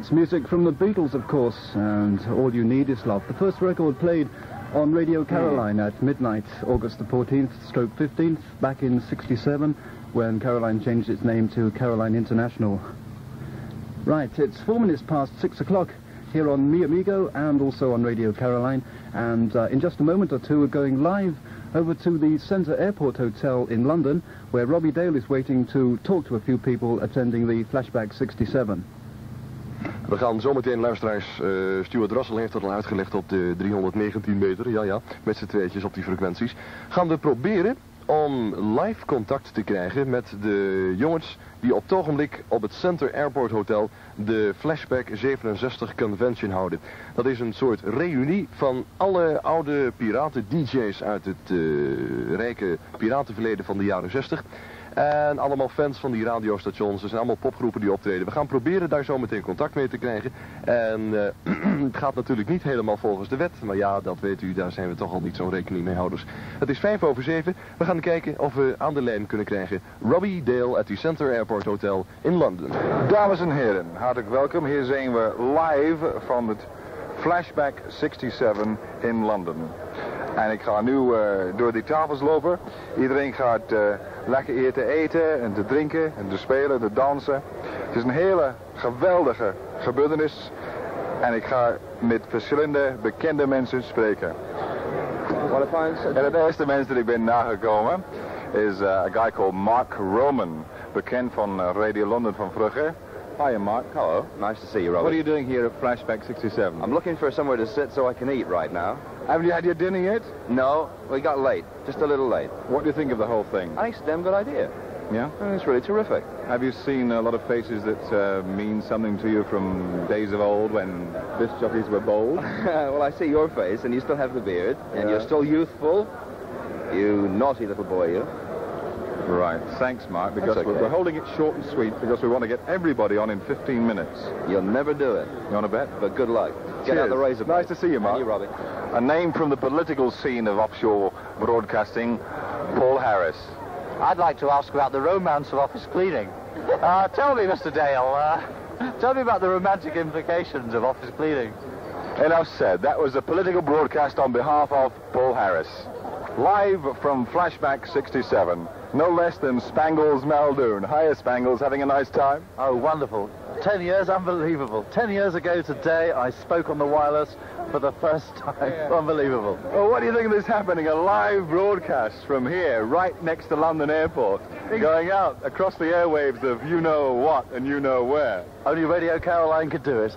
That's music from the Beatles, of course, and All You Need Is Love. The first record played on Radio Caroline at midnight, August the 14th, stroke 15th, back in '67, when Caroline changed its name to Caroline International. Right, it's 4 minutes past 6 o'clock here on Mi Amigo and also on Radio Caroline, and in just a moment or two we're going live over to the Centre Airport Hotel in London, where Robbie Dale is waiting to talk to a few people attending the Flashback 67. We gaan zometeen, luisteraars, Stuart Russell heeft dat al uitgelegd op de 319 meter, ja, met z'n tweetjes op die frequenties. Gaan we proberen om live contact te krijgen met de jongens die op het ogenblik op het Centre Airport Hotel de Flashback 67 Convention houden. Dat is een soort reunie van alle oude piraten-dj's uit het rijke piratenverleden van de jaren 60. En allemaal fans van die radiostations. Er zijn allemaal popgroepen die optreden. We gaan proberen daar zo meteen contact mee te krijgen. En het gaat natuurlijk niet helemaal volgens de wet. Maar ja, dat weet u, daar zijn we toch al niet zo'n rekening mee houders. Het is 7:05. We gaan kijken of we aan de lijn kunnen krijgen Robbie Dale at the Centre Airport Hotel in Londen. Dames en heren, hartelijk welkom. Hier zijn we live van het Flashback 67 in Londen. En ik ga nu door die tafels lopen. Iedereen gaat lekker hier te eten en te drinken en te spelen, te dansen. Het is een hele geweldige gebeurtenis. En ik ga met verschillende bekende mensen spreken. En het eerste mens dat ik ben nagekomen is a guy called Mark Roman. Bekend van Radio London van vroeger. Hiya, Mark. Hello. Nice to see you, Robbie. What are you doing here at Flashback 67? I'm looking for somewhere to sit so I can eat right now. Haven't you had your dinner yet? No, we got late. Just a little late. What do you think of the whole thing? I think it's a damn good idea. Yeah? I think it's really terrific. Have you seen a lot of faces that mean something to you from days of old when disc jockeys were bold? Well, I see your face, and you still have the beard, and you're still youthful. You naughty little boy, you. Right. Thanks, Mark, because okay. we're holding it short and sweet because we want to get everybody on in 15 minutes. You'll never do it. You want to bet? But good luck. Get out the razor blade. Nice to see you, Mark. And you, Robbie. A name from the political scene of offshore broadcasting, Paul Harris. I'd like to ask about the romance of office cleaning. Tell me, Mr. Dale, tell me about the romantic implications of office cleaning. Enough said. That was a political broadcast on behalf of Paul Harris. Live from Flashback 67. No less than Spangles Muldoon. Hiya, Spangles. Having a nice time? Oh, wonderful. 10 years, unbelievable. 10 years ago today, I spoke on the wireless for the first time. Unbelievable. Well, what do you think of this happening? A live broadcast from here, right next to London Airport, going out across the airwaves of you know what and you know where. Only Radio Caroline could do it.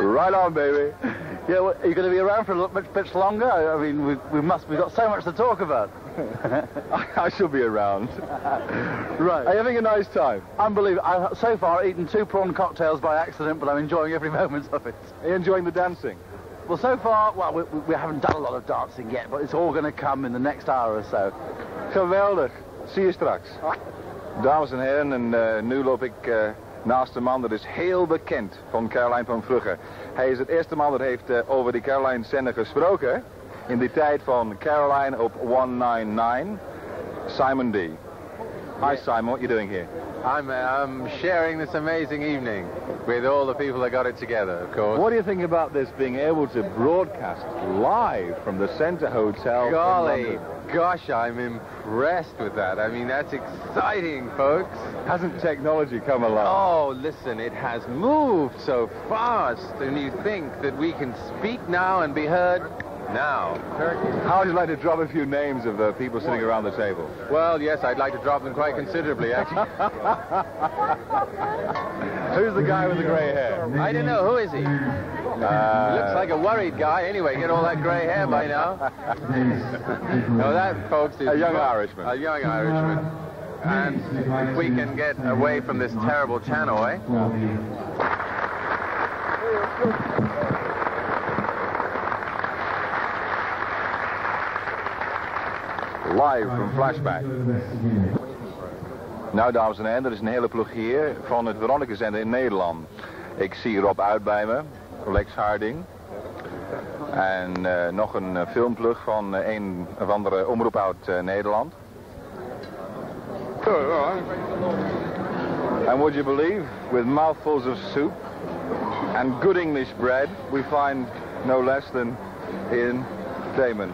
Right on, baby. Yeah, well, are you going to be around for a little bit longer? I mean, we've got so much to talk about. I shall be around. Right. Are you having a nice time? Unbelievable. I've so far eaten 2 prawn cocktails by accident, but I'm enjoying every moment of it. Are you enjoying the dancing? Well, so far, well, we haven't done a lot of dancing yet, but it's all going to come in the next hour or so. Geweldig. Zie je straks. Dames en heren, en nu loop ik naast een man dat is heel bekend van Caroline van vroeger. Hij is het eerste man dat heeft over die Caroline-zender gesproken. In die tijd van Caroline op 199, Simon D. Hi Simon, what are you doing here? I'm sharing this amazing evening with all the people that got it together, of course. What do you think about this being able to broadcast live from the Centre Hotel? Golly, gosh, I'm impressed with that. I mean, that's exciting, folks. Hasn't technology come along? Oh, listen, it has moved so fast. And you think that we can speak now and be heard now. How would you like to drop a few names of the people sitting around the table? Well, yes, I'd like to drop them quite considerably, actually. Who's the guy with the grey hair? I don't know. Who is he? He looks like a worried guy. Anyway, get all that grey hair by now. No, that, folks, is a young Irishman. A young Irishman. And if we can get away from this terrible channel, eh? Live from Flashback. Nou, dames en heren, er is een hele ploeg hier van het Veronica-zender in Nederland. Ik zie Rob Uit bij me, Lex Harding. En nog een filmploeg van een of andere omroep uit Nederland. And would you believe, with mouthfuls of soup, and good English bread, we find no less than Ian Damon.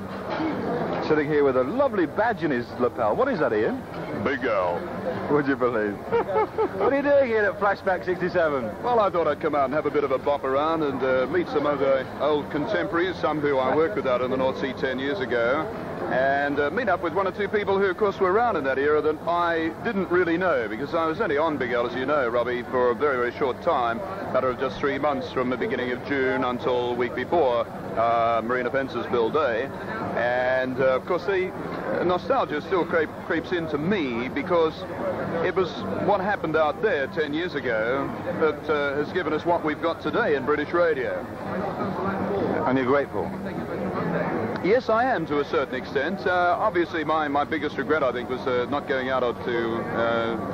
Sitting here with a lovely badge in his lapel. What is that, Ian? Big girl. Would you believe? What are you doing here at Flashback 67? Well, I thought I'd come out and have a bit of a bop around and meet some other old contemporaries, some who I worked with out in the North Sea 10 years ago, and meet up with one or two people who, of course, were around in that era that I didn't really know, because I was only on Big L, as you know, Robbie, for a very, very short time, matter of just 3 months from the beginning of June until a week before Marine Offences Bill Day. And, of course, the nostalgia still creeps into me, because it was what happened out there 10 years ago that has given us what we've got today in British radio. And you're grateful? Yes, I am, to a certain extent. Obviously, my biggest regret, I think, was not going out to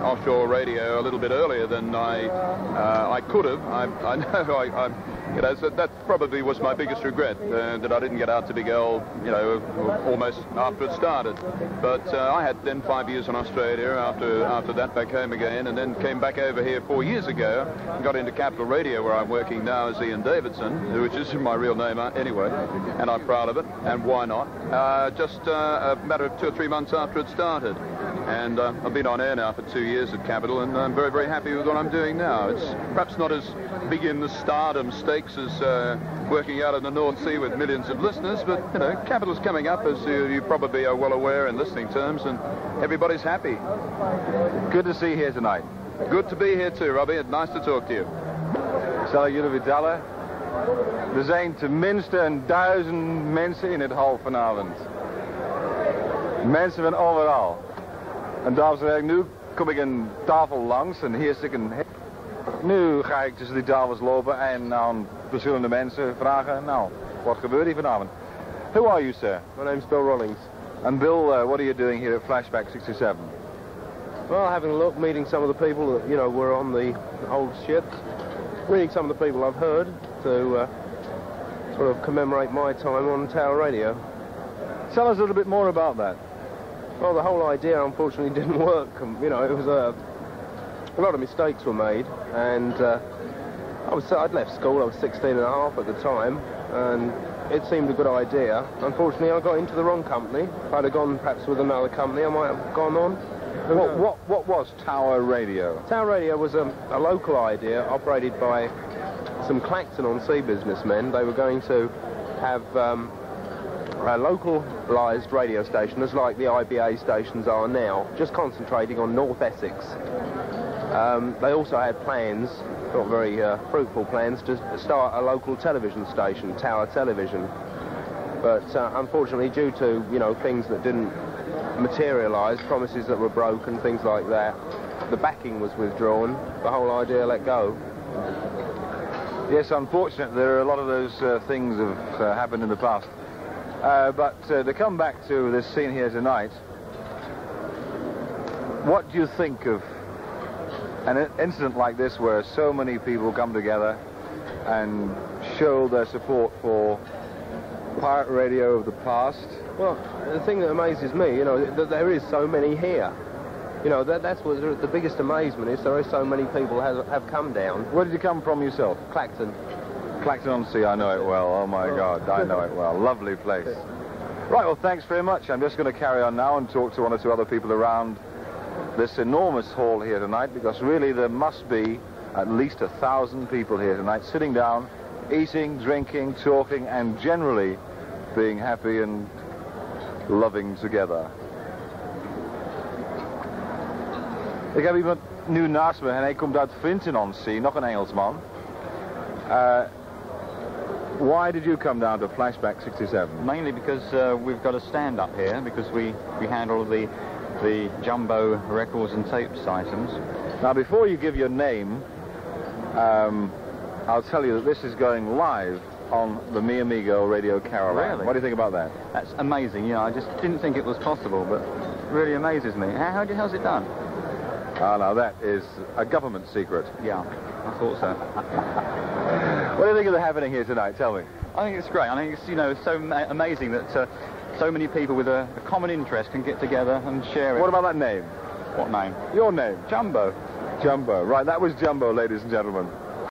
offshore radio a little bit earlier than I could have. I know you know, so that probably was my biggest regret, that I didn't get out to Big L, you know, almost after it started. But I had then 5 years in Australia, after that back home again, and then came back over here 4 years ago, got into Capital Radio, where I'm working now as Ian Davidson, which is my real name anyway, and I'm proud of it, and why not? Just a matter of 2 or 3 months after it started. And I've been on air now for 2 years at Capital, and I'm very, very happy with what I'm doing now. It's perhaps not as big in the stardom stakes as working out in the North Sea with millions of listeners, but, you know, Capital's coming up, as you probably are well aware in listening terms, and everybody's happy. Good to see you here tonight. Good to be here too, Robbie. It's nice to talk to you. Zal jullie vertellen? Er zijn tenminste 1000 mensen in het hal vanavond. Mensen van overal. En dames en heren, nu kom ik een tafel langs en hier zit ik een... Nu ga ik tussen die tafels lopen en aan verschillende mensen vragen, nou, wat gebeurt hier vanavond? Who are you, sir? My name's Bill Rollings. And Bill, what are you doing here at Flashback 67? Well, having a look, meeting some of the people that, you know, were on the old ships, meeting some of the people I've heard to sort of commemorate my time on Tower Radio. Tell us a little bit more about that. Well, the whole idea, unfortunately, didn't work. You know, it was a lot of mistakes were made, and I'd left school. I was 16 and a half at the time, and it seemed a good idea. Unfortunately, I got into the wrong company. If I'd have gone perhaps with another company, I might have gone on. What was Tower Radio? Tower Radio was a local idea operated by some Clacton-on-Sea businessmen. They were going to have a localised radio station, as like the IBA stations are now, just concentrating on North Essex. They also had plans, not very fruitful plans, to start a local television station, Tower Television. But unfortunately, due to, you know, things that didn't materialise, promises that were broken, things like that, the backing was withdrawn, the whole idea let go. Yes, unfortunately, there are a lot of those things that have happened in the past. But to come back to this scene here tonight, what do you think of an incident like this where so many people come together and show their support for pirate radio of the past? Well, the thing that amazes me, you know, that there is so many here. You know, that's what the biggest amazement is. There are so many people have come down. Where did you come from yourself? Clacton. Clacton-on-Sea, I know it well. Oh my God, I know it well. Lovely place. Right, well, thanks very much. I'm just going to carry on now and talk to one or two other people around this enormous hall here tonight, because really there must be at least 1,000 people here tonight, sitting down, eating, drinking, talking, and generally being happy and loving together. Ik heb iemand nu naast me en hij komt uit Vinton-on-Sea, nog een Engelsman. Why did you come down to Flashback 67? Mainly because we've got a stand up here, because we handle the jumbo records and tapes items. Now, before you give your name, I'll tell you that this is going live on the Mi Amigo Radio Caroline. Really? What do you think about that? That's amazing. You know, I just didn't think it was possible, but it really amazes me. How's it done? Ah, now that is a government secret. Yeah, I thought so. What do you think of the happening here tonight? Tell me. I think it's great. I think it's, you know, so amazing that so many people with a common interest can get together and share it. What about that name? What name? Your name. Jumbo. Jumbo. Right, that was Jumbo, ladies and gentlemen.